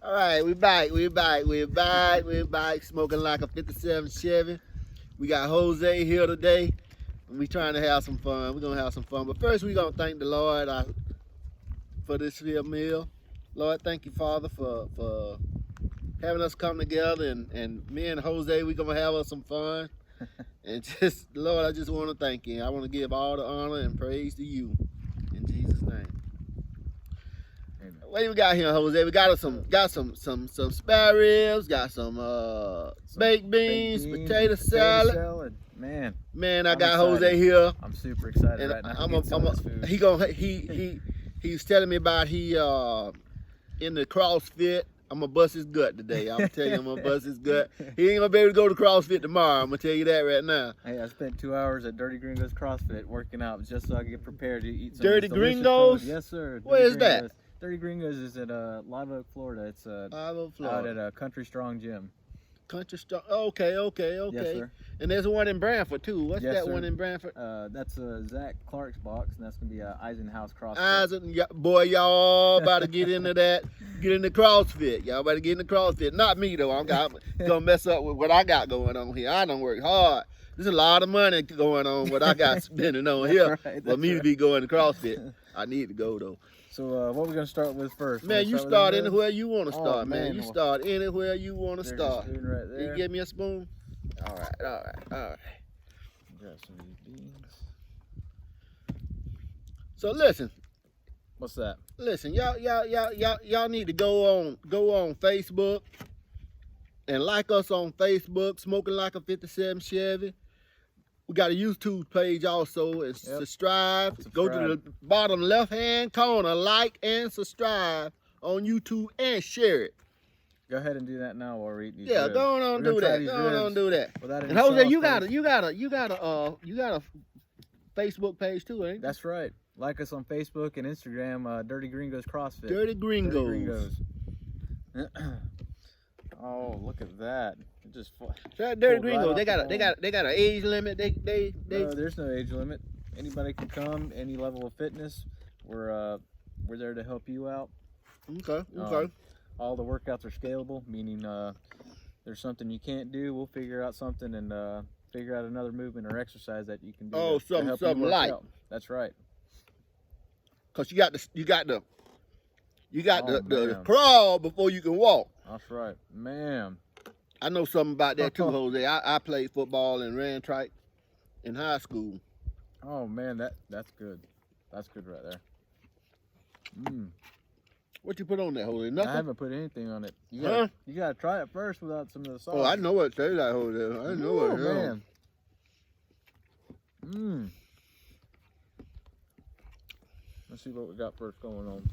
All right, we back. Smoking like a 57 Chevy. We got Jose here today. And we trying to have some fun. We're going to have some fun. But first, we're going to thank the Lord for this here meal. Lord, thank you, Father, for having us come together. And me and Jose, we're going to have us some fun. And just, Lord, I just want to thank you. I want to give all the honor and praise to you. In Jesus' name. What do we got here, Jose? We got some spare ribs, got some baked beans, potato salad. Man, I got excited. Jose here. I'm super excited right now. He's telling me about in the CrossFit. I'm gonna bust his gut today. I'm gonna tell you, I'm gonna bust his gut. He ain't gonna be able to go to CrossFit tomorrow. I'm gonna tell you that right now. Hey, I spent 2 hours at Dirty Gringo's CrossFit working out just so I could get prepared to eat some Dirty Gringo's? Food. Yes, sir. Where is that? Dirty Gringo's is at Live Oak, Florida. It's Live Oak, Florida. out at a Country Strong Gym. Country Strong. Okay. Yes, sir. And there's one in Brantford too. What's that sir. one in Brantford? That's Zach Clark's box, and that's gonna be Eisenhouse CrossFit. Boy, y'all about to get into that. Get into CrossFit. Y'all better get into CrossFit. Not me though. I'm gonna mess up with what I got going on here. I done work hard. There's a lot of money going on what I got spending on here. For me to be going to CrossFit. I need to go though. So what are we gonna start with first? Man, you start anywhere you want to start, man. You start anywhere you want to start. Spoon right there. You give me a spoon? All right. Grab some of these beans. So listen. What's that? Listen, y'all need to go on Facebook and like us on Facebook, Smoking Like a 57 Chevy. We got a YouTube page also, and subscribe. Go to the bottom left-hand corner, like and subscribe on YouTube and share it. Go ahead and do that now while we're eating these ribs. Go on do that. Go on do that. And Jose, you got a Facebook page too, ain't you? That's right. Like us on Facebook and Instagram, Dirty Gringo's CrossFit. Dirty Gringos. Oh, look at that! That Dirty Gringo. They got an age limit. No, there's no age limit. Anybody can come. Any level of fitness. We're there to help you out. Okay. All the workouts are scalable, meaning there's something you can't do, we'll figure out something and figure out another movement or exercise that you can do. Oh, something light. That's right. Cause you got the crawl before you can walk. That's right, man. I know something about that too, Jose. I played football and ran track in high school. Oh man, that's good. That's good right there. What you put on that, Jose? Nothing? I haven't put anything on it. You gotta try it first without some of the sauce. Oh, I know what it tastes like, Jose. I know what it is. Man. Let's see what we got first going on.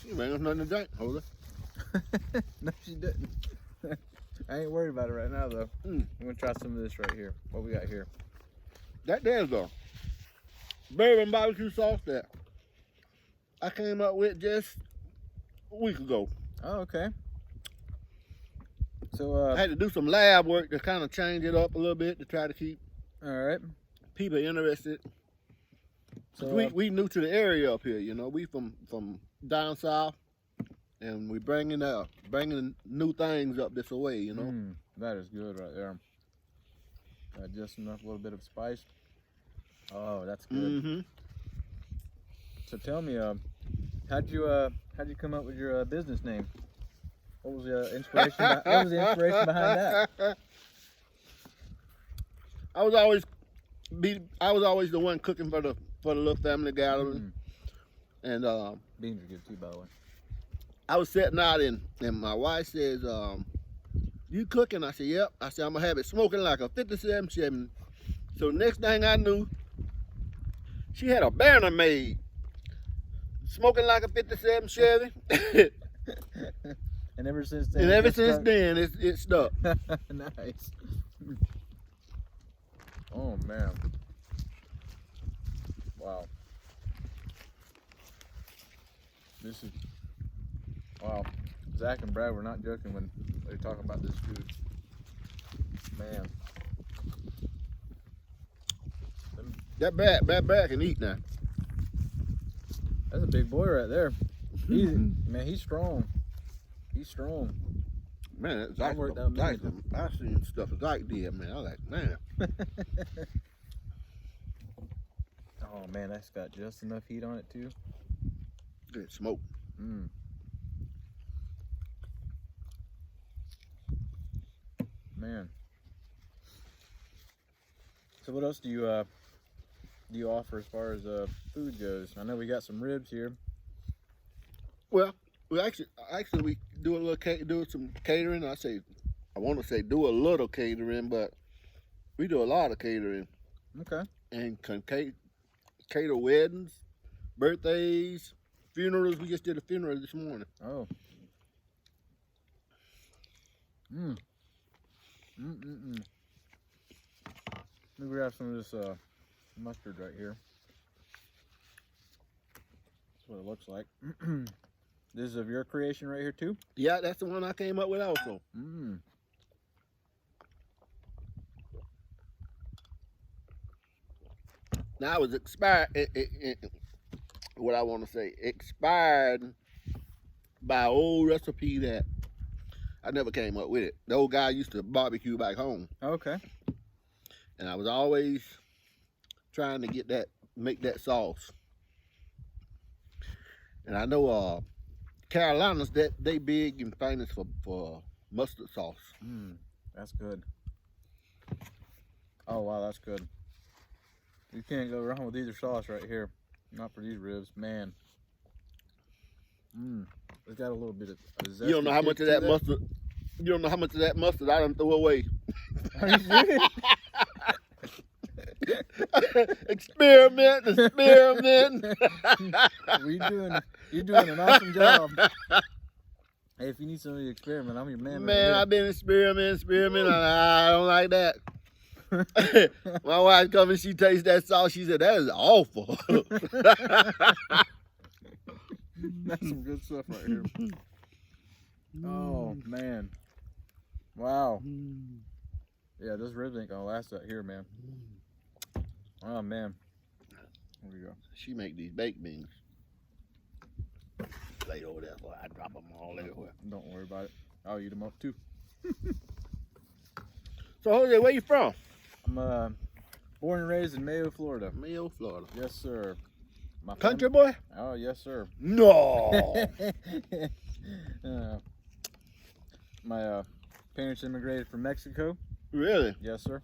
She ain't nothing to drink, Jose. No, she didn't. I ain't worried about it right now, though. I'm gonna try some of this right here. What we got here? That there's a bourbon barbecue sauce that I came up with just a week ago. Oh, okay. So I had to do some lab work to kind of change it up a little bit to try to keep people interested. So we new to the area up here, you know. We from down south, and we bringing new things up this way, you know. That is good right there. Just enough, a little bit of spice. Oh, that's good. So tell me, how'd you come up with your business name? What was the inspiration? What was the inspiration behind that? I was always the one cooking for the little family gathering, and beans are good too, by the way. I was sitting out and my wife says, "You cooking?" I said, "Yep." I said, "I'm gonna have it smoking like a 57 Chevy." So next thing I knew, she had a banner made, smoking like a 57 Chevy. And ever since then, it stuck. Nice. Oh man. Wow. This is wow. Zach and Brad were not joking when they were talking about this food. Man. That Brad can eat now. That's a big boy right there. Man, he's strong. He's strong. Man, I worked out many I seen stuff Zach did, man. I was like, man. Oh man, that's got just enough heat on it too. Good smoke. Mm. Man. So what else do you offer as far as food goes? I know we got some ribs here. Well, we actually we do a little do some catering. I want to say do a little catering, but we do a lot of catering Okay. and cater weddings, birthdays, funerals. We just did a funeral this morning. Oh. Let me grab some of this mustard right here. That's what it looks like. This is of your creation right here too? Yeah, that's the one I came up with also. Now it was expired. What I want to say, expired by an old recipe that I never came up with it. The old guy used to barbecue back home. Okay. And I was always trying to make that sauce. And I know Carolinas, that they big and famous for mustard sauce. That's good. Oh wow, that's good. You can't go wrong with either sauce right here. Not for these ribs, man. It's got a little bit of a zesty. You don't know how much of that mustard. You don't know how much of that mustard I done throw away. Are you serious? Experiment. You're doing an awesome job. Hey, if you need somebody to experiment, I'm your man. Man, right I've been experimenting. I don't like that. My wife come and she tastes that sauce. She said, that is awful. That's some good stuff right here. Oh, man. Wow. Yeah, this ribs ain't gonna last out here, man. Oh, man. Here we go. She make these baked beans. Lay over there, so I drop them all everywhere. Don't worry about it. I'll eat them up, too. So, Jose, where you from? I'm born and raised in Mayo, Florida. Mayo, Florida. Yes, sir. My Country boy? Oh, yes, sir. No. My parents immigrated from Mexico. Really? Yes, sir.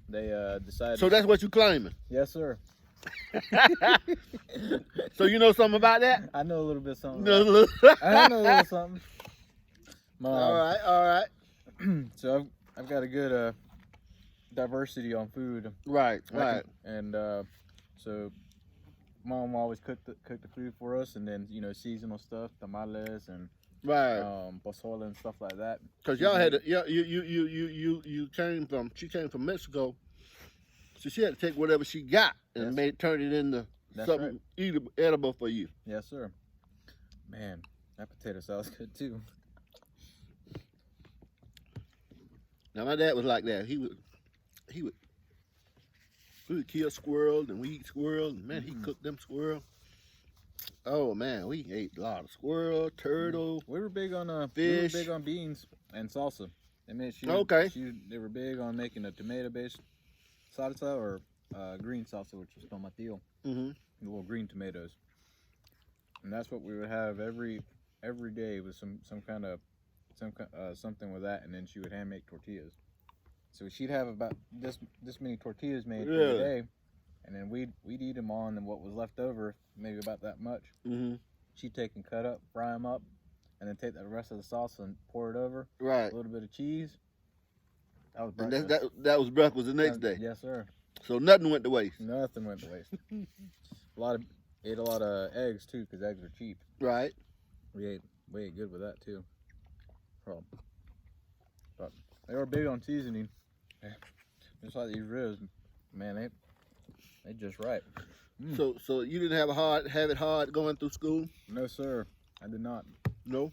They decided. So that's what you claiming? Yes, sir. So you know something about that? I know a little bit something. No. I know a little something. All right. So I've got a good diversity on food. Right. And so Mom always cooked the food for us, and then seasonal stuff, tamales and pozole and stuff like that. Cause y'all had she came from Mexico, so she had to take whatever she got and turn it into something edible for you. Yes, sir. Man, that potato salad's good too. Now my dad was like that. He would kill squirrels and we eat squirrels. And man, he cooked them squirrels. Oh man, we ate a lot of squirrel, turtle. We were big on fish. We were big on beans and salsa. They made they were big on making a tomato-based salsa or green salsa, which is tomatillo. Well, green tomatoes. And that's what we would have every day with something with that, and then she would hand make tortillas. So she'd have about this many tortillas made every day, and then we'd eat them on, and what was left over, maybe about that much, she'd take and cut up, fry them up, and then take the rest of the salsa and pour it over. Right. A little bit of cheese. That was breakfast. And that was breakfast the next day. Yes, sir. So nothing went to waste. Nothing went to waste. Ate a lot of eggs too, because eggs are cheap. Right. We ate good with that too. But they were big on seasoning. Just like these ribs, man, they just right. So you didn't have it hard going through school? No, sir, I did not. No.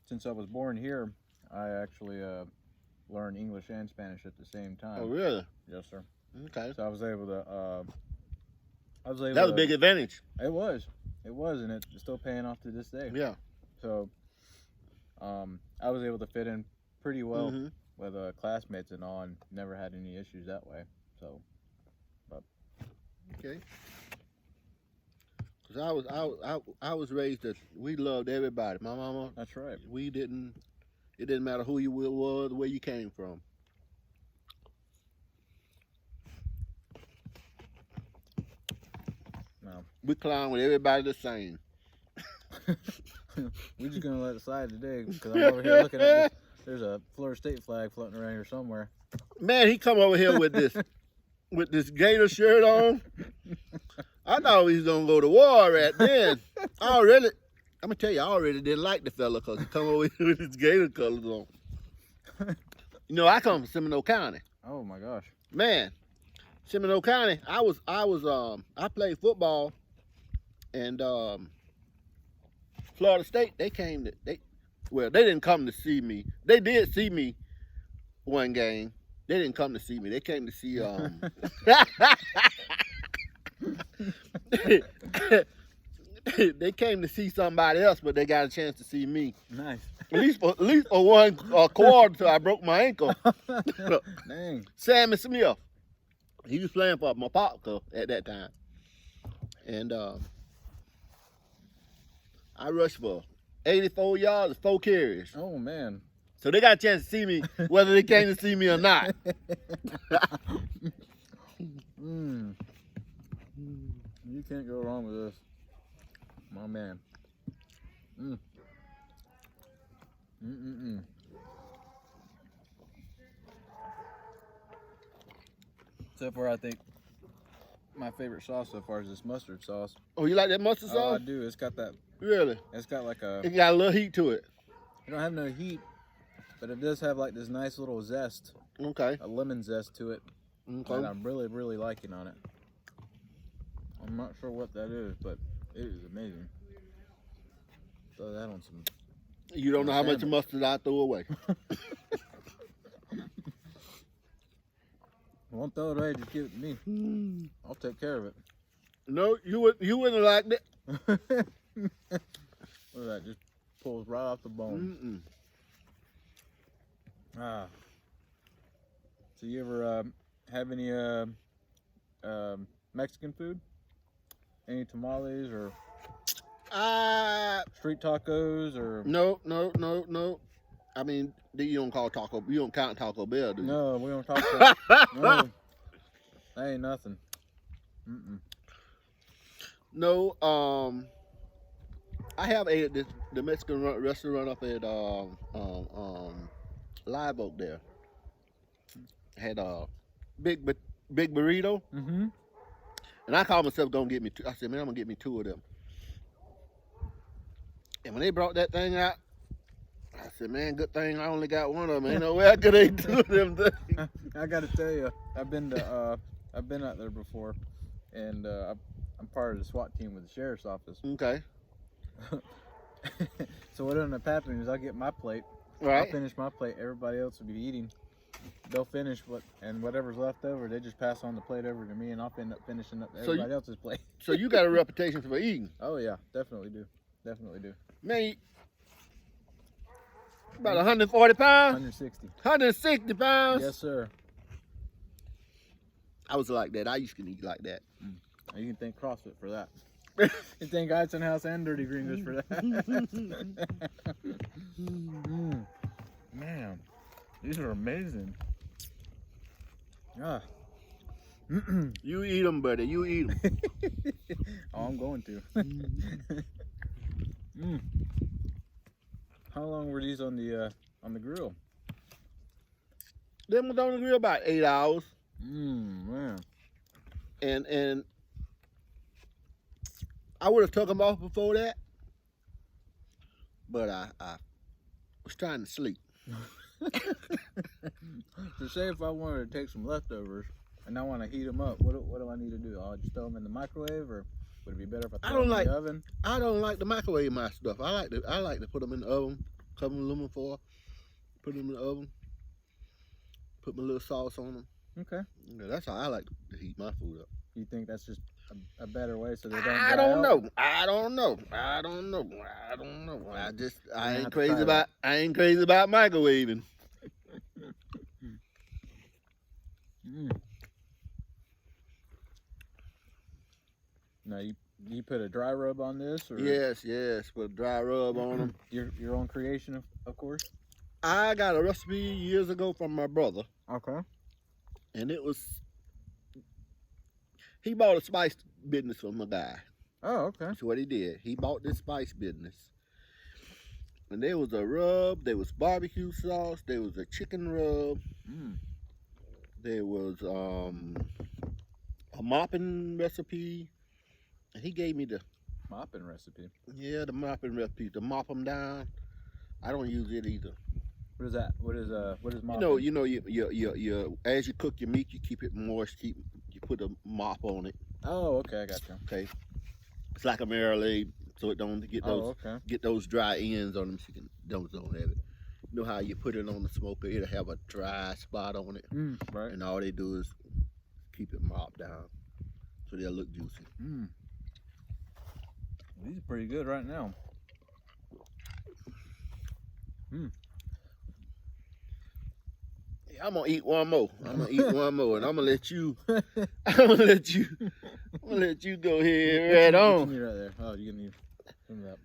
Since I was born here, I actually learned English and Spanish at the same time. Oh, really? Yes, sir. Okay. So I was able to I was able. That was a big advantage. It was, and it's still paying off to this day. Yeah. So, I was able to fit in pretty well with classmates and all, and never had any issues that way. So, but okay. Cause I was raised that we loved everybody. My mama. that's right. We didn't. It didn't matter who you were, where you came from. No. We clown with everybody the same. We're just gonna let it slide today because I'm over here looking at this. There's a Florida State flag floating around here somewhere. Man, he come over here with this Gator shirt on. I thought he was gonna go to war right then. I'm gonna tell you, I already didn't like the fella because he come over here with his Gator colors on. You know, I come from Seminole County. Oh my gosh. Man, Seminole County. I played football, and Florida State. They didn't come to see me. They did see me one game. They didn't come to see me. They came to see they came to see somebody else, but they got a chance to see me. Nice. At least for one quarter till I broke my ankle. Dang. Sammy Smith. He was playing for my partner at that time. And I rushed for 84 yards and 4 carries. Oh man. So they got a chance to see me whether they came to see me or not. You can't go wrong with this. My man. So far, I think my favorite sauce so far is this mustard sauce. Oh, you like that mustard Oh, sauce? I do. It's got that. Really? It's got like a. It got a little heat to it. It don't have no heat, but it does have like this nice little zest. Okay. A lemon zest to it. Okay. That I'm really, really liking on it. I'm not sure what that is, but it is amazing. Throw that on some. You don't know how much sandwich. mustard I threw away. Won't throw it away, just give it to me. I'll take care of it. No, you wouldn't have liked it. Look at that, just pulls right off the bone. Ah. So you ever have any Mexican food? Any tamales or street tacos or? No. I mean, you don't count Taco Bell, do you? No, we don't talk about. No, that ain't nothing. No, I have ate at the Mexican restaurant up at Live Oak there. Had a big burrito. And I called myself gonna get me two. I said, man, I'm gonna get me 2 of them. And when they brought that thing out, I said, man, good thing I only got 1 of them. Ain't no way I could eat 2 of them things. I gotta tell you, I've been out there before, and I'm part of the SWAT team with the sheriff's office. Okay. So what ended up happening is I get my plate. Right. I finish my plate. Everybody else will be eating. They'll finish whatever's left over, they just pass on the plate over to me, and I'll end up finishing up everybody else's plate. So you got a reputation for eating. Oh yeah, definitely do. Man, about 140 pounds? 160. 160 pounds? Yes, sir. I was like that. I used to eat like that. You can thank CrossFit for that. You thank Ice House and Dirty Gringos for that. Man, these are amazing. Ah. You eat them, buddy. You eat them. Oh, I'm going to. How long were these on the grill? Them was on the grill about 8 hours. Man. And I would have took them off before that, but I was trying to sleep. So say if I wanted to take some leftovers and I want to heat them up, what do I need to do? I'll just throw them in the microwave, or would it be better if I throw them in the oven? I don't like to microwave my stuff. I like to put them in the oven, cover them in aluminum foil, put them in the oven, put my little sauce on them. Okay. Yeah, that's how I like to heat my food up. You think that's just a better way so they don't. I dry don't out? know. I don't know. I ain't crazy about microwaving. Now you put a dry rub on this, or Yes, put a dry rub on them. your own creation, of course. I got a recipe years ago from my brother, Okay. and he bought a spice business from a guy. Oh, okay. That's what he did. He bought this spice business. And there was a rub, there was barbecue sauce, there was a chicken rub, there was a mopping recipe. And he gave me the mopping recipe. Yeah, the mopping recipe to mop them down. I don't use it either. What is that? What is mopping? You as you cook your meat, you keep it moist. You put a mop on it. Oh, okay, I got you. Okay, it's like a marinade, so it don't get those dry ends on them. So don't have it. You know how you put it on the smoker? It'll have a dry spot on it, right? And all they do is keep it mopped down, so they'll look juicy. These are pretty good right now. Yeah, I'm gonna eat one more. And I'm gonna let you. Go ahead right on. What you need right there? Oh, you can need some of that.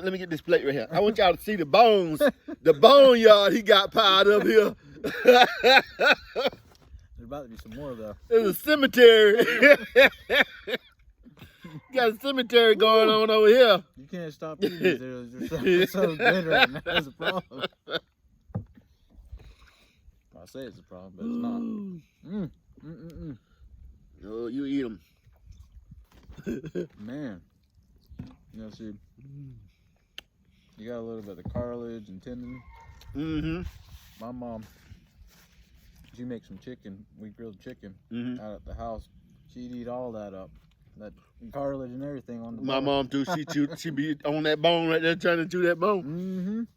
Let me get this plate right here. I want y'all to see the bones, the boneyard he got piled up here. There's about to be some more though. There's a cemetery. Got a cemetery going on over here. You can't stop eating these. They're so good right now. That's a problem. I say it's a problem, but it's not. Oh, you eat them. Man. You know, see, you got a little bit of cartilage and tendon. My mom, she makes some chicken. We grilled chicken out at the house. She'd eat all that up. That cartilage and everything on the bone. My mom too. She be on that bone right there, trying to chew that bone.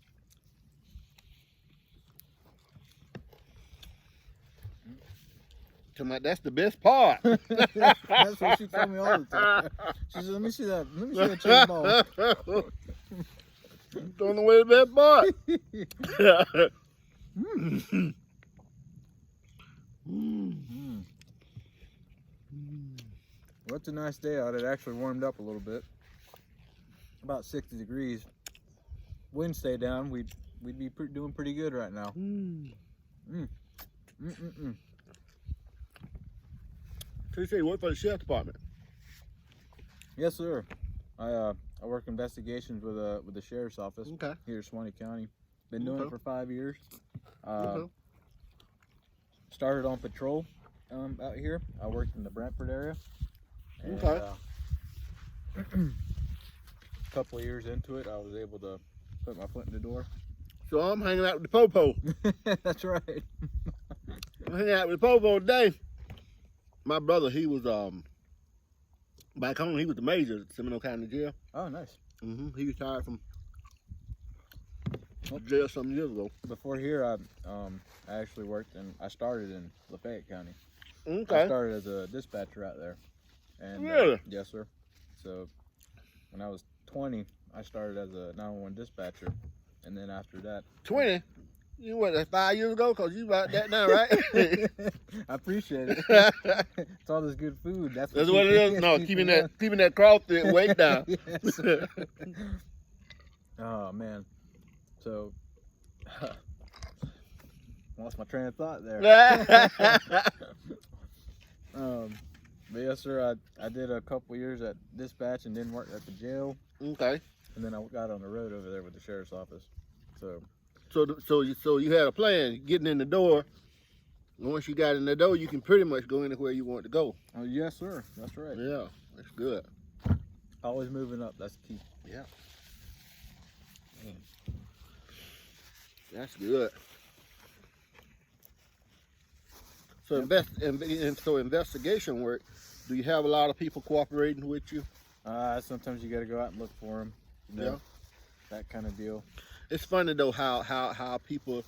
That's the best part. That's what she told me all the time. She said, "Let me see that. Let me see that chicken bone." Throwing away the best part. Well, it's a nice day out. It actually warmed up a little bit. About 60 degrees. Wind stay down. We'd be doing pretty good right now. So you say you work for the sheriff department? Yes, sir. I work investigations with the sheriff's office here in Smokin County. Been doing it for 5 years. Started on patrol out here. I worked in the Brentford area. And, a couple of years into it, I was able to put my foot in the door. So I'm hanging out with the Popo. That's right. I'm hanging out with the Popo today. My brother, he was back home. He was the major at Seminole County Jail. Oh, nice. He retired from jail some years ago. Before here, I actually worked I started in Lafayette County. Okay. I started as a dispatcher out there. And, really? Yes, sir. So when I was 20, I started as a 911 dispatcher, and then after that. 20? You what? That's 5 years ago? Cause you about that now, right? I appreciate it. It's all this good food. That's what it is. No, keeping that CrossFit weight down. Yes. Oh man. So lost my train of thought there. But yes, sir. I did a couple years at dispatch and then worked at the jail. Okay. And then I got on the road over there with the sheriff's office. So you had a plan getting in the door. And once you got in the door, you can pretty much go anywhere you want to go. Oh yes, sir. That's right. Yeah, that's good. Always moving up. That's the key. Yeah. That's good. So investigation work. Do you have a lot of people cooperating with you? Sometimes you got to go out and look for them. You know, that kind of deal. It's funny though how people,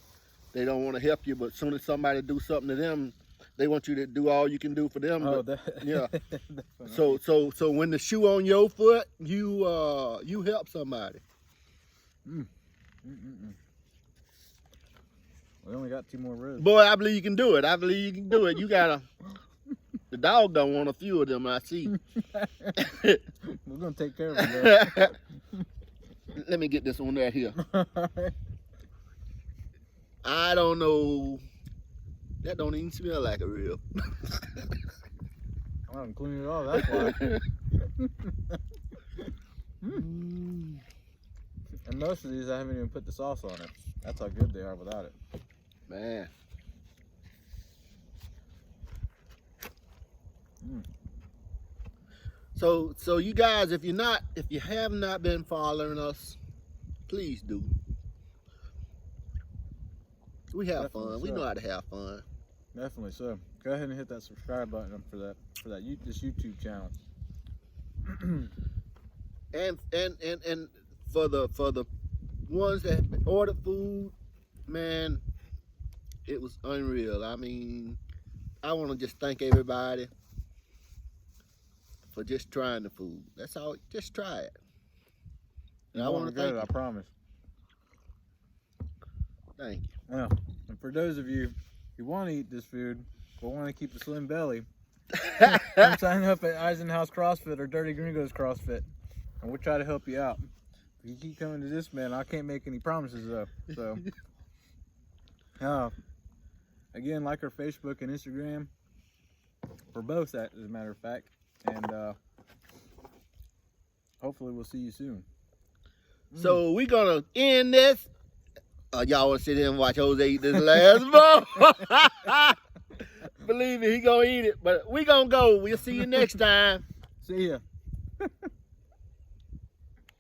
they don't want to help you, but as soon as somebody do something to them, They want you to do all you can do for them. Oh, but, that, yeah. definitely. So when the shoe on your foot, you help somebody. We only got 2 more ribs. Boy, I believe you can do it. I believe you can do it. You gotta. The dog don't want a few of them. I see. We're gonna take care of it. Let me get this one right here. I don't know. That don't even smell like a rib. I haven't cleaned it off. That's why. And most of these, I haven't even put the sauce on it. That's how good they are without it. Man. So you guys, if you have not been following us, please do. We have Definitely fun. We so. know how to have fun. Definitely so. Go ahead and hit that subscribe button for this YouTube channel. And for the ones that ordered food, man, it was unreal. I mean, I want to just thank everybody for just trying the food. That's all. Just try it. And I want to thank you. I promise. Thank you. Yeah. And for those of you who want to eat this food but want to keep a slim belly, come sign up at Eisenhouse CrossFit or Dirty Gringos CrossFit, and we'll try to help you out. If you keep coming to this, man, I can't make any promises though. So, again, like our Facebook and Instagram, for both, as a matter of fact, and hopefully we'll see you soon. So we're gonna end this. Y'all want to sit here and watch Jose eat this last bowl? Believe me, he gonna eat it. But we gonna go. We'll see you next time. See ya.